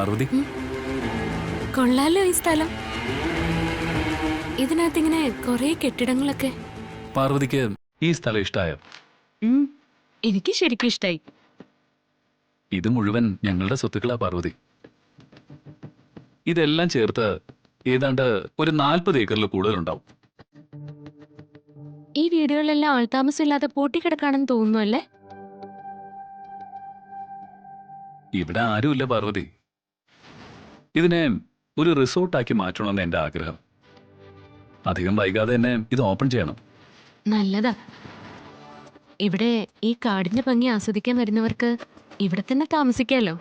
പാർവതി, കൊള്ളാലോ ഈ സ്ഥലം. ഇതിനകത്ത് ഇങ്ങനെ കുറെ കെട്ടിടങ്ങളൊക്കെ. പാർവതിക്ക് ഈ സ്ഥലം ഇഷ്ടായോ? എനിക്ക് ശരിക്കും ഇഷ്ടായി. ഇത് മുഴുവൻ ഞങ്ങളുടെ സ്വത്തുക്കളാ പാർവതി. ഇതെല്ലാം ചേർത്ത് ഏതാണ്ട് ഒരു 40 ഏക്കറിൽ കൂടുതലുണ്ടാവും. ഈ വീടുകളിലെല്ലാം ആൾതാമസം ഇല്ലാതെ പൂട്ടിക്കിടക്കാണെന്ന് തോന്നുന്നു അല്ലേ? ഇവിടെ ആരുമില്ല പാർവതി. ഇതിനെ ഒരു റിസോർട്ടാക്കി മാറ്റണമെന്ന് എന്റെ ആഗ്രഹം. അധികം വൈകാതെ തന്നെ ഇത് ഓപ്പൺ ചെയ്യണം. നല്ലതാ. ഇവിടെ ഈ കാടിന്റെ ഭംഗി ആസ്വദിക്കാൻ വരുന്നവർക്ക് ഇവിടെ തന്നെ താമസിക്കാലോ.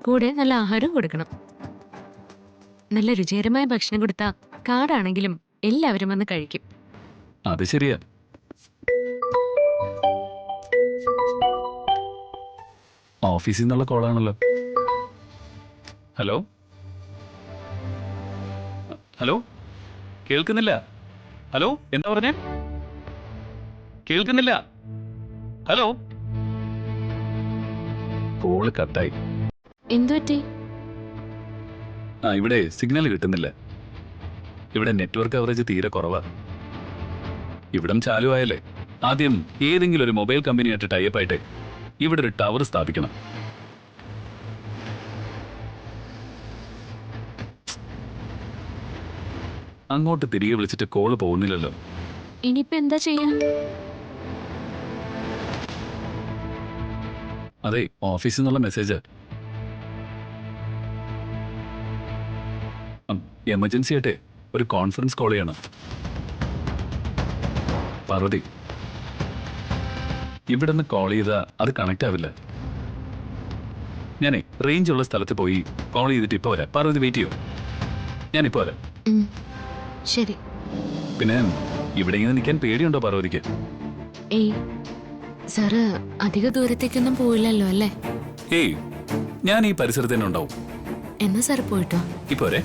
കൂടെ നല്ല ആഹാരവും കൊടുക്കണം. നല്ല രുചികരമായ ഭക്ഷണം കൊടുത്താ കാടാണെങ്കിലും എല്ലാവരും വന്ന് കഴിക്കും. അത് ശരിയാ. ഓഫീസിൽ നിന്നുള്ള കോളാണല്ലോ. ഹലോ ഹലോ, കേൾക്കുന്നില്ല. ഹലോ, എന്താ പറഞ്ഞേ? കേൾക്കുന്നില്ല. ഹലോ. കോള് കട്ടായി. എന്തുപറ്റി? ഇവിടെ സിഗ്നൽ കിട്ടുന്നില്ല. ഇവിടെ നെറ്റ്വർക്ക് കവറേജ് തീരെ കുറവാ. ഇവിടം ചാലുവായല്ലേ, ആദ്യം ഏതെങ്കിലും ഒരു മൊബൈൽ കമ്പനിയായിട്ട് ടൈപ്പ് ആയിട്ട് ഇവിടെ ഒരു ടവർ സ്ഥാപിക്കണം. അങ്ങോട്ട് തിരികെ വിളിച്ചിട്ട് കോള് പോകുന്നില്ലല്ലോ. ഇനിയിപ്പോ എന്താ ചെയ്യാ? അതെ, ഓഫീസിൽ നിന്നുള്ള മെസ്സേജ്. എമർജൻസി ആയിട്ട് ഒരു കോൺഫറൻസ് കോൾ ചെയ്യണം. പാർവതി, ഇവിടെ നിന്ന് കോൾ ചെയ്താ അത് കണക്ട് ആവില്ല. ഞാനേ റേഞ്ച് ഉള്ള സ്ഥലത്ത് പോയി കോൾ ചെയ്തിട്ട് ഇപ്പൊ വരാം. പാർവതി വെയിറ്റ് ചെയ്യോ? ഞാനിപ്പോ വരാം. ശരി. പിന്നെ ഇവിടെ ഇങ്ങനെ നിൽക്കാൻ പേടിയുണ്ടോ പാർവതിക്ക്? ഏയ് സാറ് അധിക ദൂരത്തേക്കൊന്നും പോയില്ലല്ലോ അല്ലേ? ഏയ്, ഞാൻ ഈ പരിസരത്ത് തന്നെ ഉണ്ടാവും. എന്നാ സാറ് പോയിട്ടോ. ഇപ്പൊ വരെ.